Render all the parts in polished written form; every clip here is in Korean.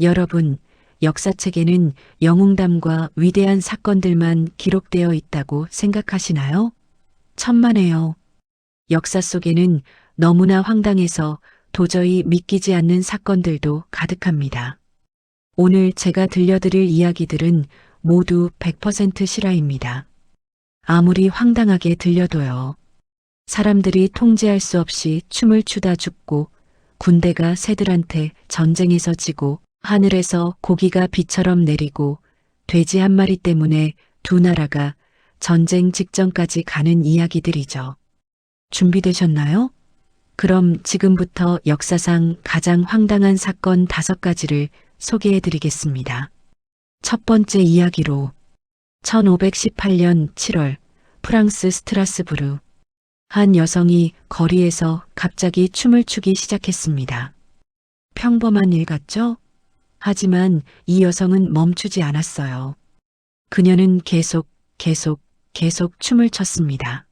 여러분, 역사책에는 영웅담과 위대한 사건들만 기록되어 있다고 생각하시나요? 천만에요. 역사 속에는 너무나 황당해서 도저히 믿기지 않는 사건들도 가득합니다. 오늘 제가 들려드릴 이야기들은 모두 100% 실화입니다. 아무리 황당하게 들려도요. 사람들이 통제할 수 없이 춤을 추다 죽고 군대가 새들한테 전쟁에서 지고 하늘에서 고기가 비처럼 내리고 돼지 한 마리 때문에 두 나라가 전쟁 직전까지 가는 이야기들이죠. 준비되셨나요? 그럼 지금부터 역사상 가장 황당한 사건 5가지를 소개해 드리겠습니다. 첫 번째 이야기로 1518년 7월 프랑스 스트라스부르 한 여성이 거리에서 갑자기 춤을 추기 시작했습니다. 평범한 일 같죠? 하지만 이 여성은 멈추지 않았어요. 그녀는 계속 춤을 췄습니다.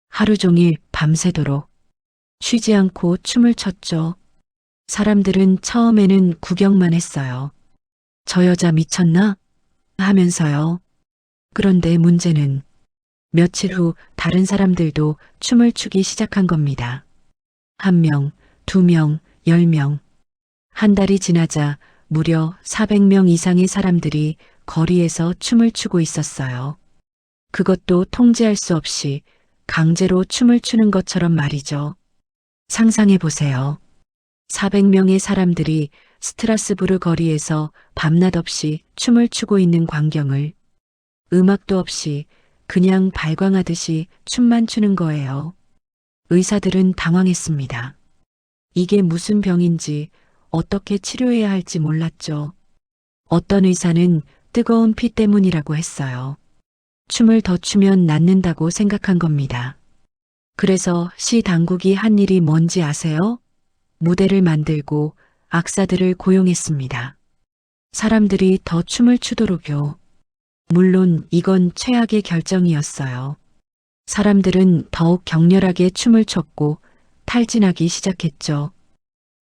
하루 종일 밤새도록 쉬지 않고 춤을 췄죠. 사람들은 처음에는 구경만 했어요. 저 여자 미쳤나? 하면서요. 그런데 문제는 며칠 후 다른 사람들도 춤을 추기 시작한 겁니다. 1명, 2명, 10명. 한 달이 지나자 무려 400명 이상의 사람들이 거리에서 춤을 추고 있었어요. 그것도 통제할 수 없이 강제로 춤을 추는 것처럼 말이죠. 상상해 보세요. 400명의 사람들이 스트라스부르 거리에서 밤낮 없이 춤을 추고 있는 광경을 음악도 없이 그냥 발광하듯이 춤만 추는 거예요. 의사들은 당황했습니다. 이게 무슨 병인지 어떻게 치료해야 할지 몰랐죠. 어떤 의사는 뜨거운 피 때문이라고 했어요. 춤을 더 추면 낫는다고 생각한 겁니다. 그래서 시 당국이 한 일이 뭔지 아세요? 무대를 만들고 악사들을 고용했습니다. 사람들이 더 춤을 추도록요. 물론 이건 최악의 결정이었어요. 사람들은 더욱 격렬하게 춤을 췄고 탈진하기 시작했죠.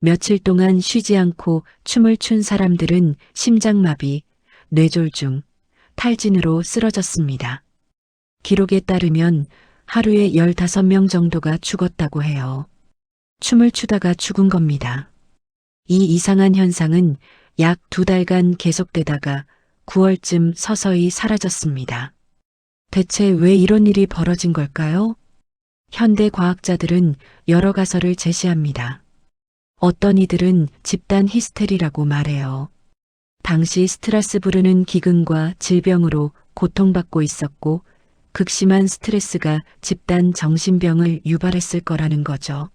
며칠 동안 쉬지 않고 춤을 춘 사람들은 심장마비, 뇌졸중, 탈진으로 쓰러졌습니다. 기록에 따르면 하루에 15명 정도가 죽었다고 해요. 춤을 추다가 죽은 겁니다. 이 이상한 현상은 약 2달간 계속되다가 9월쯤 서서히 사라졌습니다. 대체 왜 이런 일이 벌어진 걸까요? 현대 과학자들은 여러 가설을 제시합니다. 어떤 이들은 집단 히스테리라고 말해요. 당시 스트라스부르는 기근과 질병으로 고통받고 있었고 극심한 스트레스가 집단 정신병을 유발했을 거라는 거죠.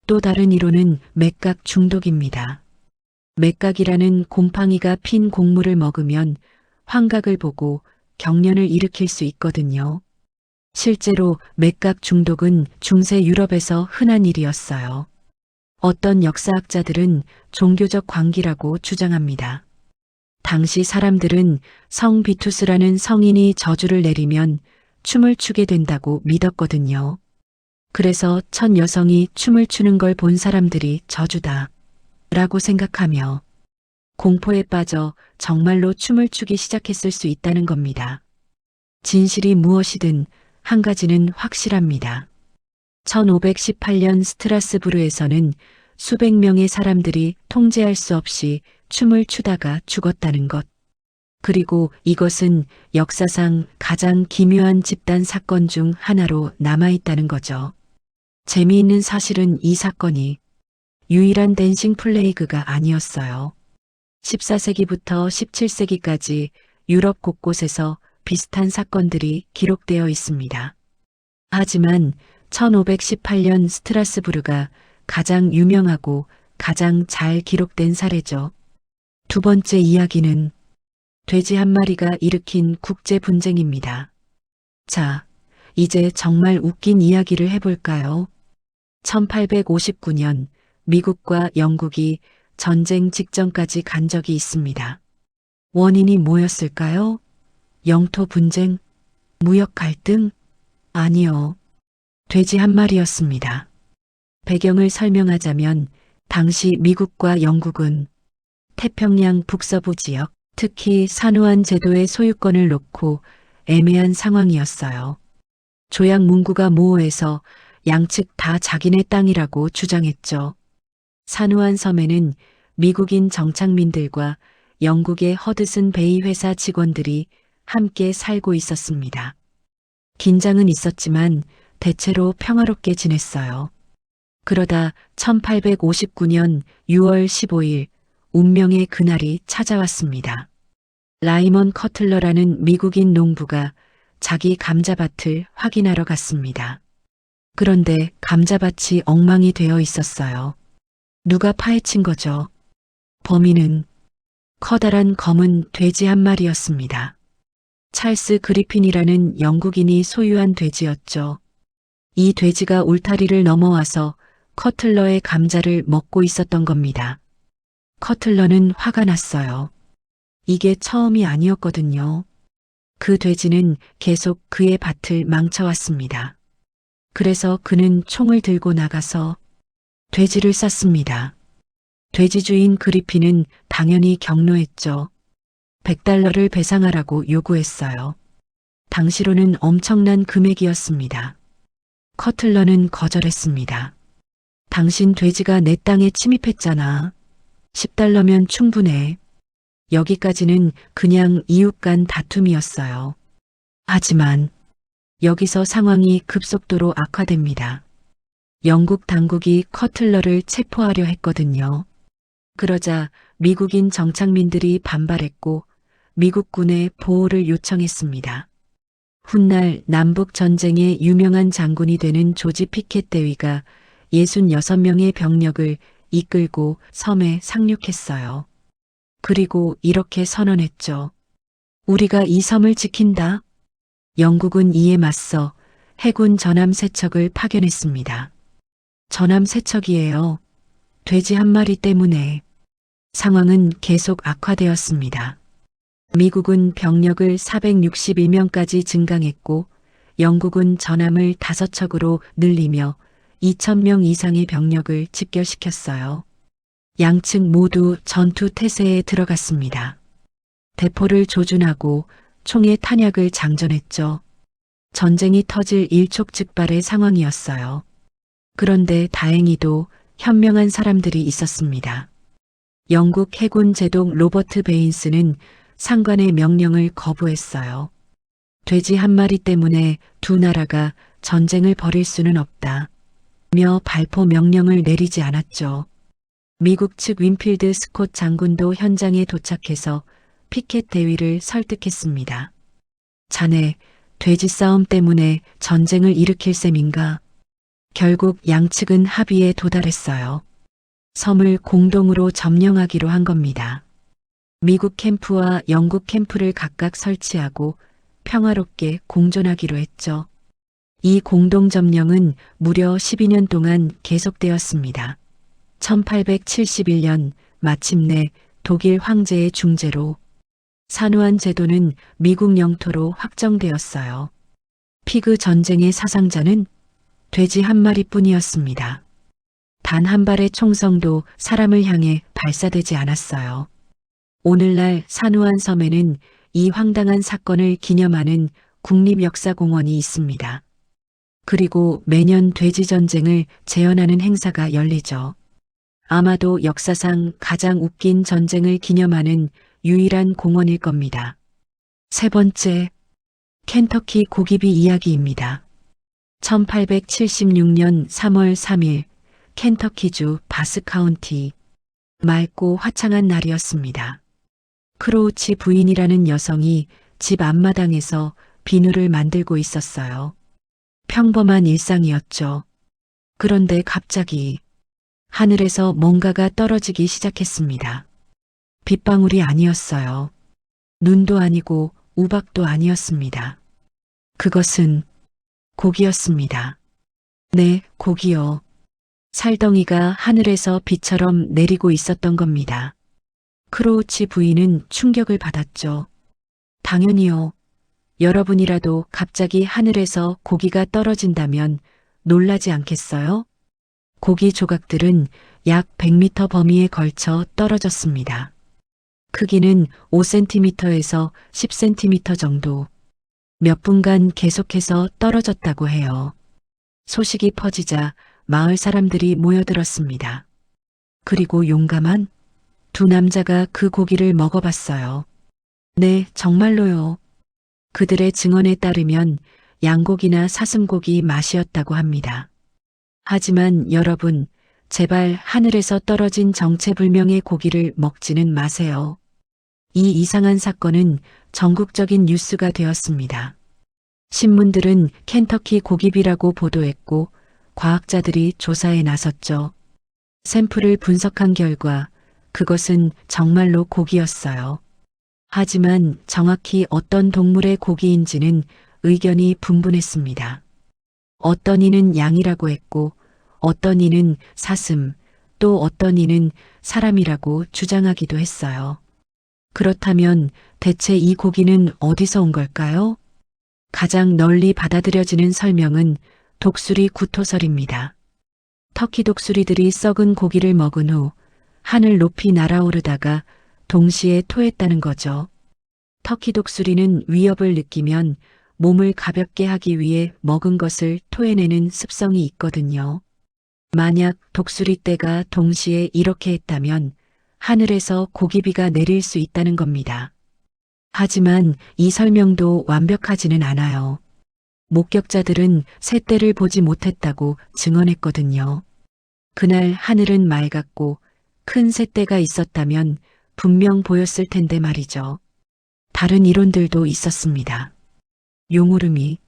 또 다른 이론은 맥각 중독입니다. 맥각이라는 곰팡이가 핀 곡물을 먹으면 환각을 보고 경련을 일으킬 수 있거든요. 실제로 맥각 중독은 중세 유럽에서 흔한 일이었어요. 어떤 역사학자들은 종교적 관계라고 주장합니다. 당시 사람들은 성 비투스라는 성인이 저주를 내리면 춤을 추게 된다고 믿었거든요. 그래서 첫 여성이 춤을 추는 걸 본 사람들이 저주다 라고 생각하며 공포에 빠져 정말로 춤을 추기 시작했을 수 있다는 겁니다. 진실이 무엇이든 한 가지는 확실합니다. 1518년 스트라스부르에서는 수백 명의 사람들이 통제할 수 없이 춤을 추다가 죽었다는 것. 그리고 이것은 역사상 가장 기묘한 집단 사건 중 하나로 남아있다는 거죠. 재미있는 사실은 이 사건이 유일한 댄싱 플레이그가 아니었어요. 14세기부터 17세기까지 유럽 곳곳에서 비슷한 사건들이 기록되어 있습니다. 하지만 1518년 스트라스부르가 가장 유명하고 가장 잘 기록된 사례죠. 두 번째 이야기는 돼지 한 마리가 일으킨 국제 분쟁입니다. 자, 이제 정말 웃긴 이야기를 해볼까요? 1859년 미국과 영국이 전쟁 직전까지 간 적이 있습니다. 원인이 뭐였을까요? 영토 분쟁? 무역 갈등? 아니요. 돼지 한 마리였습니다. 배경을 설명하자면 당시 미국과 영국은 태평양 북서부 지역, 특히 산호안 제도의 소유권을 놓고 애매한 상황이었어요. 조약 문구가 모호해서 양측 다 자기네 땅이라고 주장했죠. 산호안 섬에는 미국인 정착민들과 영국의 허드슨 베이 회사 직원들이 함께 살고 있었습니다. 긴장은 있었지만 대체로 평화롭게 지냈어요. 그러다 1859년 6월 15일 운명의 그날이 찾아왔습니다. 라이먼 커틀러라는 미국인 농부가 자기 감자밭을 확인하러 갔습니다. 그런데 감자밭이 엉망이 되어 있었어요. 누가 파헤친 거죠? 범인은 커다란 검은 돼지 한 마리였습니다. 찰스 그리핀이라는 영국인이 소유한 돼지였죠. 이 돼지가 울타리를 넘어와서 커틀러의 감자를 먹고 있었던 겁니다. 커틀러는 화가 났어요. 이게 처음이 아니었거든요. 그 돼지는 계속 그의 밭을 망쳐왔습니다. 그래서 그는 총을 들고 나가서 돼지를 쐈습니다. 돼지 주인 그리핀은 당연히 경로했죠. $100를 배상하라고 요구했어요. 당시로는 엄청난 금액이었습니다. 커틀러는 거절했습니다. 당신 돼지가 내 땅에 침입했잖아. $10면 충분해. 여기까지는 그냥 이웃 간 다툼이었어요. 하지만 여기서 상황이 급속도로 악화됩니다. 영국 당국이 커틀러를 체포하려 했거든요. 그러자 미국인 정착민들이 반발했고 미국군의 보호를 요청했습니다. 훗날 남북 전쟁의 유명한 장군이 되는 조지 피켓 대위가 66명의 병력을 이끌고 섬에 상륙했어요. 그리고 이렇게 선언했죠. 우리가 이 섬을 지킨다. 영국은 이에 맞서 해군 전함 3척을 파견했습니다. 전함 3척이에요. 돼지 한 마리 때문에. 상황은 계속 악화되었습니다. 미국은 병력을 461명까지 증강했고 영국은 전함을 5척으로 늘리며 2,000명 이상의 병력을 집결시켰어요. 양측 모두 전투 태세에 들어갔습니다. 대포를 조준하고 총의 탄약을 장전했죠. 전쟁이 터질 일촉즉발의 상황이었어요. 그런데 다행히도 현명한 사람들이 있었습니다. 영국 해군 제독 로버트 베인스는 상관의 명령을 거부했어요. 돼지 한 마리 때문에 두 나라가 전쟁을 벌일 수는 없다. 며 발포 명령을 내리지 않았죠. 미국 측 윈필드 스콧 장군도 현장에 도착해서 피켓 대위를 설득했습니다. 자네, 돼지 싸움 때문에 전쟁을 일으킬 셈인가? 결국 양측은 합의에 도달했어요. 섬을 공동으로 점령하기로 한 겁니다. 미국 캠프와 영국 캠프를 각각 설치하고 평화롭게 공존하기로 했죠. 이 공동 점령은 무려 12년 동안 계속되었습니다. 1871년 마침내 독일 황제의 중재로 산호안 제도는 미국 영토로 확정되었어요. 피그 전쟁의 사상자는 돼지 한 마리뿐이었습니다. 단 한 발의 총성도 사람을 향해 발사되지 않았어요. 오늘날 산호안 섬에는 이 황당한 사건을 기념하는 국립역사공원이 있습니다. 그리고 매년 돼지 전쟁을 재현하는 행사가 열리죠. 아마도 역사상 가장 웃긴 전쟁을 기념하는 유일한 공원일 겁니다. 세 번째, 켄터키 고기비 이야기입니다. 1876년 3월 3일 켄터키주 바스 카운티. 맑고 화창한 날이었습니다. 크로우치 부인이라는 여성이 집 앞마당에서 비누를 만들고 있었어요. 평범한 일상이었죠. 그런데 갑자기 하늘에서 뭔가가 떨어지기 시작했습니다. 빗방울이 아니었어요. 눈도 아니고 우박도 아니었습니다. 그것은 고기였습니다. 네, 고기요. 살덩이가 하늘에서 비처럼 내리고 있었던 겁니다. 크로우치 부인은 충격을 받았죠. 당연히요. 여러분이라도 갑자기 하늘에서 고기가 떨어진다면 놀라지 않겠어요? 고기 조각들은 약 100m 범위에 걸쳐 떨어졌습니다. 크기는 5cm에서 10cm 정도. 몇 분간 계속해서 떨어졌다고 해요. 소식이 퍼지자 마을 사람들이 모여들었습니다. 그리고 용감한 두 남자가 그 고기를 먹어봤어요. 네, 정말로요. 그들의 증언에 따르면 양고기나 사슴고기 맛이었다고 합니다. 하지만 여러분, 제발 하늘에서 떨어진 정체불명의 고기를 먹지는 마세요. 이 이상한 사건은 전국적인 뉴스가 되었습니다. 신문들은 켄터키 고기비라고 보도했고 과학자들이 조사에 나섰죠. 샘플을 분석한 결과 그것은 정말로 고기였어요. 하지만 정확히 어떤 동물의 고기인지는 의견이 분분했습니다. 어떤 이는 양이라고 했고 어떤 이는 사슴, 또 어떤 이는 사람이라고 주장하기도 했어요. 그렇다면 대체 이 고기는 어디서 온 걸까요? 가장 널리 받아들여지는 설명은 독수리 구토설입니다. 터키 독수리들이 썩은 고기를 먹은 후 하늘 높이 날아오르다가 동시에 토했다는 거죠. 터키 독수리는 위협을 느끼면 몸을 가볍게 하기 위해 먹은 것을 토해내는 습성이 있거든요. 만약 독수리 떼가 동시에 이렇게 했다면 하늘에서 고기비가 내릴 수 있다는 겁니다. 하지만 이 설명도 완벽하지는 않아요. 목격자들은 새떼를 보지 못했다고 증언했거든요. 그날 하늘은 맑았고 큰 새떼가 있었다면 분명 보였을 텐데 말이죠. 다른 이론들도 있었습니다. 용오름이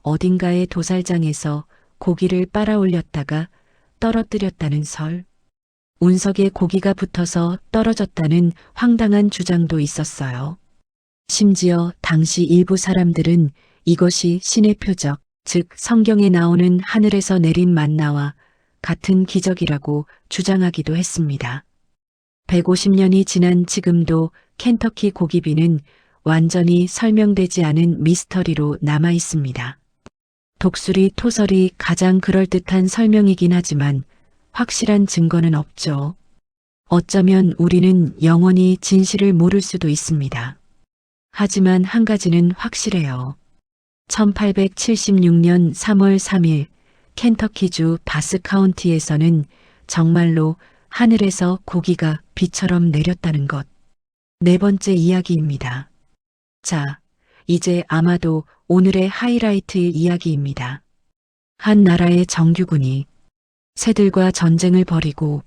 어딘가의 도살장에서 고기를 빨아올렸다가 떨어뜨렸다는 설, 운석에 고기가 붙어서 떨어졌다는 황당한 주장도 있었어요. 심지어 당시 일부 사람들은 이것이 신의 표적, 즉 성경에 나오는 하늘에서 내린 만나와 같은 기적이라고 주장하기도 했습니다. 150년이 지난 지금도 켄터키 고기비는 완전히 설명되지 않은 미스터리로 남아 있습니다. 독수리 토설이 가장 그럴듯한 설명이긴 하지만 확실한 증거는 없죠. 어쩌면 우리는 영원히 진실을 모를 수도 있습니다. 하지만 한 가지는 확실해요. 1876년 3월 3일 켄터키주 바스 카운티에서는 정말로 하늘에서 고기가 비처럼 내렸다는 것. 네 번째 이야기입니다. 자, 이제 아마도 오늘의 하이라이트일 이야기입니다. 한 나라의 정규군이 새들과 전쟁을 벌이고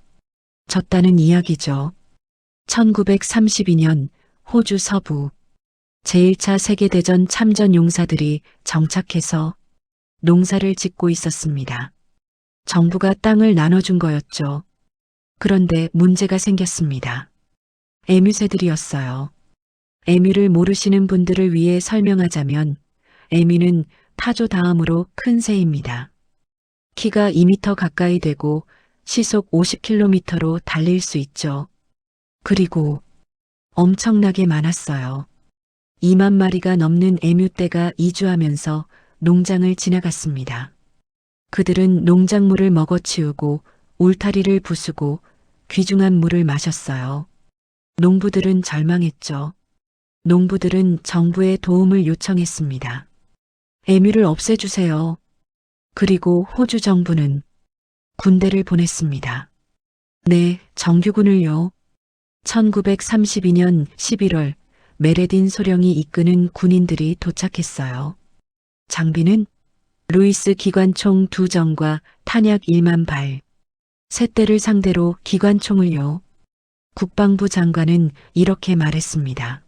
졌다는 이야기죠. 1932년 호주 서부 제1차 세계대전 참전 용사들이 정착해서 농사를 짓고 있었습니다. 정부가 땅을 나눠준 거였죠. 그런데 문제가 생겼습니다. 에뮤새들이었어요. 에뮤를 모르시는 분들을 위해 설명하자면 에뮤는 타조 다음으로 큰 새입니다. 키가 2m 가까이 되고 시속 50km로 달릴 수 있죠. 그리고 엄청나게 많았어요. 2만 마리가 넘는 에뮤떼가 이주하면서 농장을 지나갔습니다. 그들은 농작물을 먹어치우고 울타리를 부수고 귀중한 물을 마셨어요. 농부들은 절망했죠. 농부들은 정부의 도움을 요청했습니다. 에뮤를 없애주세요. 그리고 호주 정부는 군대를 보냈습니다. 네, 정규군을요. 1932년 11월 메레딘 소령이 이끄는 군인들이 도착했어요. 장비는 루이스 기관총 2정과 탄약 1만 발. 새떼를 상대로 기관총을요. 국방부 장관은 이렇게 말했습니다.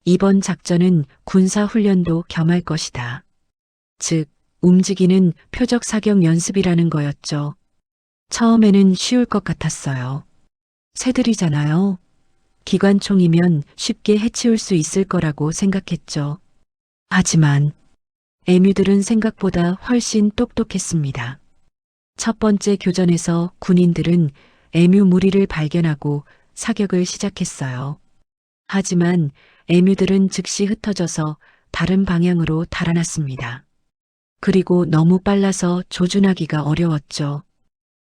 이번 작전은 군사훈련도 겸할 것이다. 즉, 움직이는 표적 사격 연습이라는 거였죠. 처음에는 쉬울 것 같았어요. 새들이잖아요. 기관총이면 쉽게 해치울 수 있을 거라고 생각했죠. 하지만 에뮤들은 생각보다 훨씬 똑똑했습니다. 첫 번째 교전에서 군인들은 에뮤 무리를 발견하고 사격을 시작했어요. 하지만 에뮤들은 즉시 흩어져서 다른 방향으로 달아났습니다. 그리고 너무 빨라서 조준하기가 어려웠죠.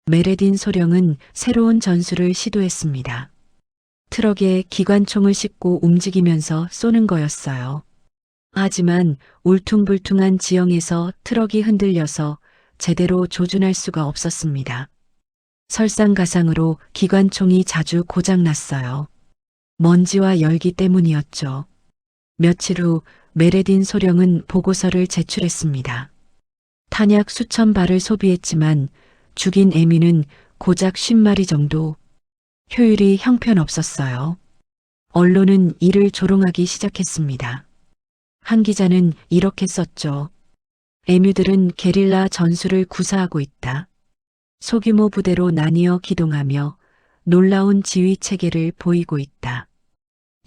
메레딘 소령은 새로운 전술을 시도했습니다. 트럭에 기관총을 싣고 움직이면서 쏘는 거였어요. 하지만 울퉁불퉁한 지형에서 트럭이 흔들려서 제대로 조준할 수가 없었습니다. 설상가상으로 기관총이 자주 고장났어요. 먼지와 열기 때문이었죠. 며칠 후 메레딘 소령은 보고서를 제출했습니다. 탄약 수천 발을 소비했지만 죽인 에미는 고작 50마리 정도. 효율이 형편없었어요. 언론은 이를 조롱하기 시작했습니다. 한 기자는 이렇게 썼죠. 에뮤들은 게릴라 전술을 구사하고 있다. 소규모 부대로 나뉘어 기동하며 놀라운 지휘 체계를 보이고 있다.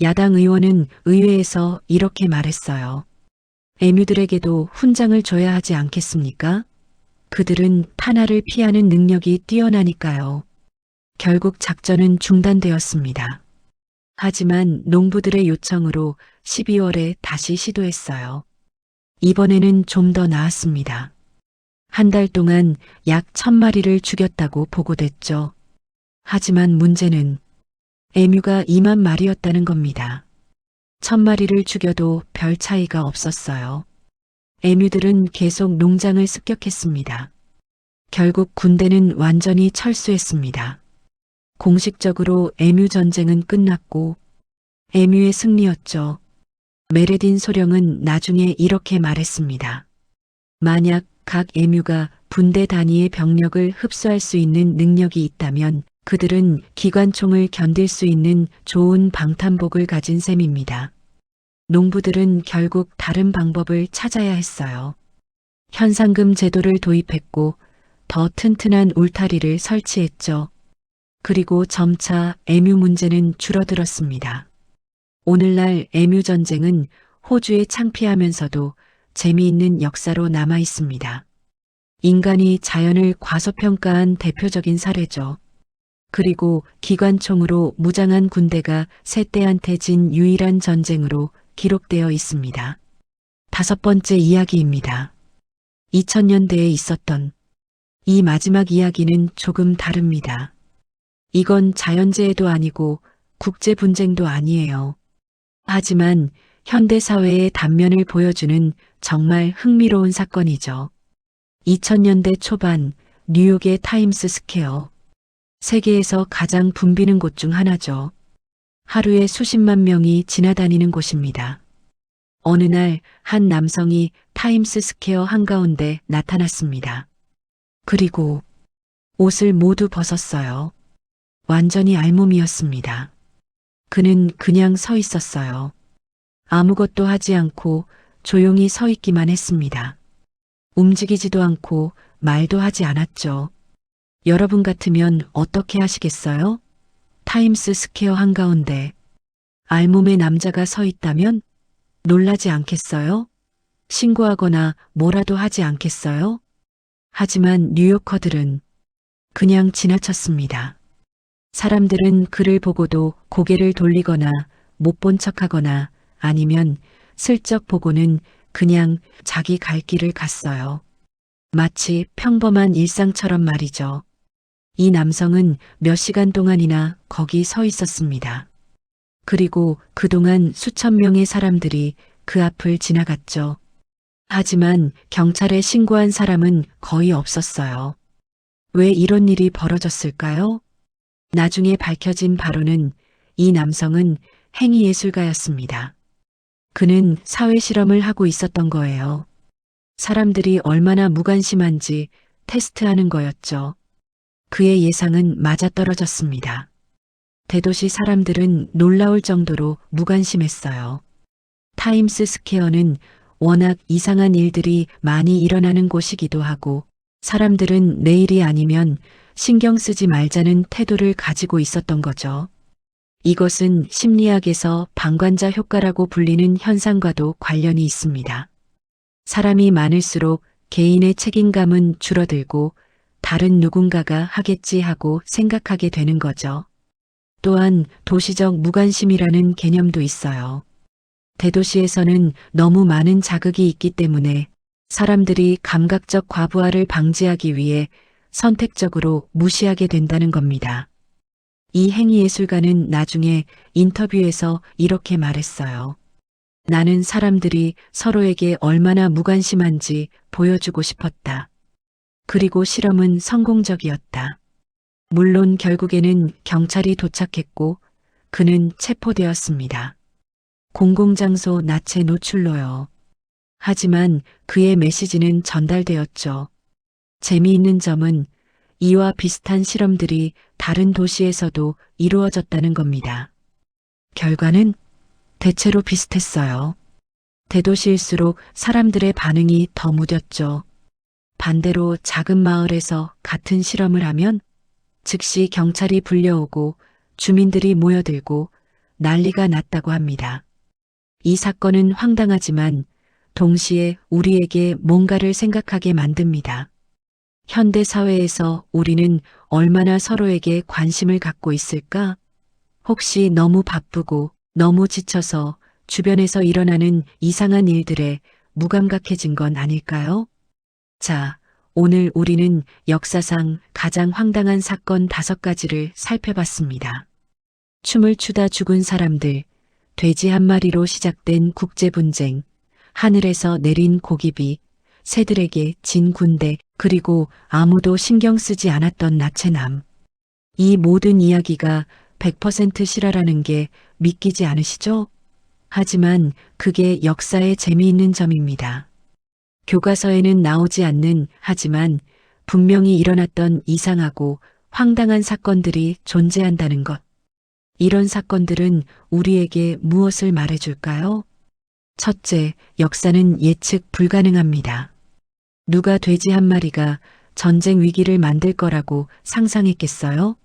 야당 의원은 의회에서 이렇게 말했어요. 에뮤들에게도 훈장을 줘야 하지 않겠습니까? 그들은 탄화를 피하는 능력이 뛰어나니까요. 결국 작전은 중단되었습니다. 하지만 농부들의 요청으로 12월에 다시 시도했어요. 이번에는 좀 더 나았습니다. 한 달 동안 약 1000마리를 죽였다고 보고됐죠. 하지만 문제는 에뮤가 2만 마리였다는 겁니다. 1000마리를 죽여도 별 차이가 없었어요. 에뮤들은 계속 농장을 습격했습니다. 결국 군대는 완전히 철수했습니다. 공식적으로 에뮤 전쟁은 끝났고 에뮤의 승리였죠. 메레딘 소령은 나중에 이렇게 말했습니다. 만약 각 에뮤가 분대 단위의 병력을 흡수할 수 있는 능력이 있다면 그들은 기관총을 견딜 수 있는 좋은 방탄복을 가진 셈입니다. 농부들은 결국 다른 방법을 찾아야 했어요. 현상금 제도를 도입했고 더 튼튼한 울타리를 설치했죠. 그리고 점차 에뮤 문제는 줄어들었습니다. 오늘날 에뮤 전쟁은 호주에 창피하면서도 재미있는 역사로 남아 있습니다. 인간이 자연을 과소평가한 대표적인 사례죠. 그리고 기관총으로 무장한 군대가 세대한테 진 유일한 전쟁으로 기록되어 있습니다. 5번째 이야기입니다. 2000년대에 있었던 이 마지막 이야기는 조금 다릅니다. 이건 자연재해도 아니고 국제분쟁도 아니에요. 하지만 현대사회의 단면을 보여주는 정말 흥미로운 사건이죠. 2000년대 초반 뉴욕의 타임스 스퀘어. 세계에서 가장 붐비는 곳 중 하나죠. 하루에 수십만 명이 지나다니는 곳입니다. 어느 날 한 남성이 타임스 스퀘어 한가운데 나타났습니다. 그리고 옷을 모두 벗었어요. 완전히 알몸이었습니다. 그는 그냥 서 있었어요. 아무것도 하지 않고 조용히 서 있기만 했습니다. 움직이지도 않고 말도 하지 않았죠. 여러분 같으면 어떻게 하시겠어요? 타임스 스퀘어 한가운데 알몸의 남자가 서 있다면 놀라지 않겠어요? 신고하거나 뭐라도 하지 않겠어요? 하지만 뉴요커들은 그냥 지나쳤습니다. 사람들은 그를 보고도 고개를 돌리거나 못 본 척하거나 아니면 슬쩍 보고는 그냥 자기 갈 길을 갔어요. 마치 평범한 일상처럼 말이죠. 이 남성은 몇 시간 동안이나 거기 서 있었습니다. 그리고 그동안 수천 명의 사람들이 그 앞을 지나갔죠. 하지만 경찰에 신고한 사람은 거의 없었어요. 왜 이런 일이 벌어졌을까요? 나중에 밝혀진 바로는 이 남성은 행위예술가였습니다. 그는 사회 실험을 하고 있었던 거예요. 사람들이 얼마나 무관심한지 테스트하는 거였죠. 그의 예상은 맞아떨어졌습니다. 대도시 사람들은 놀라울 정도로 무관심했어요. 타임스 스퀘어는 워낙 이상한 일들이 많이 일어나는 곳이기도 하고 사람들은 내일이 아니면 신경 쓰지 말자는 태도를 가지고 있었던 거죠. 이것은 심리학에서 방관자 효과라고 불리는 현상과도 관련이 있습니다. 사람이 많을수록 개인의 책임감은 줄어들고 다른 누군가가 하겠지 하고 생각하게 되는 거죠. 또한 도시적 무관심이라는 개념도 있어요. 대도시에서는 너무 많은 자극이 있기 때문에 사람들이 감각적 과부하를 방지하기 위해 선택적으로 무시하게 된다는 겁니다. 이 행위예술가는 나중에 인터뷰에서 이렇게 말했어요. 나는 사람들이 서로에게 얼마나 무관심한지 보여주고 싶었다. 그리고 실험은 성공적이었다. 물론 결국에는 경찰이 도착했고 그는 체포되었습니다. 공공장소 나체 노출로요. 하지만 그의 메시지는 전달되었죠. 재미있는 점은 이와 비슷한 실험들이 다른 도시에서도 이루어졌다는 겁니다. 결과는 대체로 비슷했어요. 대도시일수록 사람들의 반응이 더 무뎠죠. 반대로 작은 마을에서 같은 실험을 하면 즉시 경찰이 불려오고 주민들이 모여들고 난리가 났다고 합니다. 이 사건은 황당하지만 동시에 우리에게 뭔가를 생각하게 만듭니다. 현대 사회에서 우리는 얼마나 서로에게 관심을 갖고 있을까? 혹시 너무 바쁘고 너무 지쳐서 주변에서 일어나는 이상한 일들에 무감각해진 건 아닐까요? 자, 오늘 우리는 역사상 가장 황당한 사건 5가지를 살펴봤습니다. 춤을 추다 죽은 사람들, 돼지 한 마리로 시작된 국제분쟁, 하늘에서 내린 고기비, 새들에게 진 군대, 그리고 아무도 신경 쓰지 않았던 나체남. 이 모든 이야기가 100% 실화라는 게 믿기지 않으시죠? 하지만 그게 역사의 재미있는 점입니다. 교과서에는 나오지 않는 하지만 분명히 일어났던 이상하고 황당한 사건들이 존재한다는 것. 이런 사건들은 우리에게 무엇을 말해줄까요? 첫째, 역사는 예측 불가능합니다. 누가 돼지 한 마리가 전쟁 위기를 만들 거라고 상상했겠어요?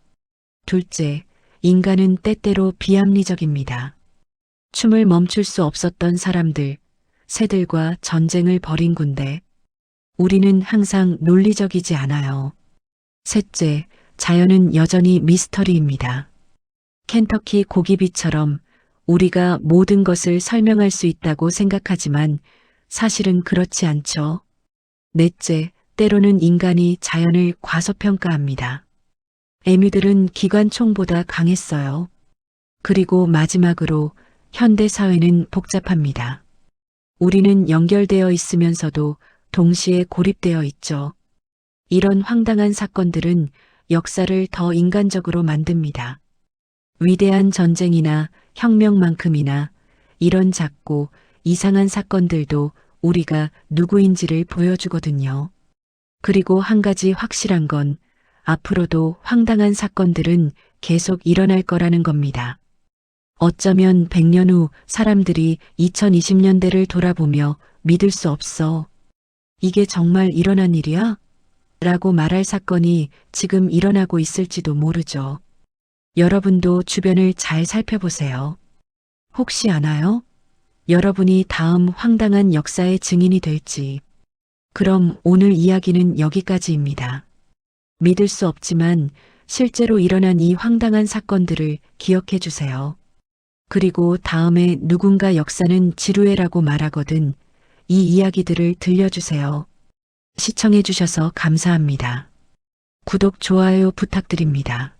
둘째, 인간은 때때로 비합리적입니다. 춤을 멈출 수 없었던 사람들, 새들과 전쟁을 벌인 군대. 우리는 항상 논리적이지 않아요. 셋째, 자연은 여전히 미스터리입니다. 켄터키 고기비처럼 우리가 모든 것을 설명할 수 있다고 생각하지만 사실은 그렇지 않죠. 넷째, 때로는 인간이 자연을 과소평가합니다. 에뮤들은 기관총보다 강했어요. 그리고 마지막으로 현대 사회는 복잡합니다. 우리는 연결되어 있으면서도 동시에 고립되어 있죠. 이런 황당한 사건들은 역사를 더 인간적으로 만듭니다. 위대한 전쟁이나 혁명만큼이나 이런 작고 이상한 사건들도 우리가 누구인지를 보여주거든요. 그리고 한 가지 확실한 건 앞으로도 황당한 사건들은 계속 일어날 거라는 겁니다. 어쩌면 100년 후 사람들이 2020년대를 돌아보며 믿을 수 없어. 이게 정말 일어난 일이야? 라고 말할 사건이 지금 일어나고 있을지도 모르죠. 여러분도 주변을 잘 살펴보세요. 혹시 아나요? 여러분이 다음 황당한 역사의 증인이 될지. 그럼 오늘 이야기는 여기까지입니다. 믿을 수 없지만 실제로 일어난 이 황당한 사건들을 기억해 주세요. 그리고 다음에 누군가 역사는 지루해라고 말하거든 이 이야기들을 들려주세요. 시청해 주셔서 감사합니다. 구독, 좋아요 부탁드립니다.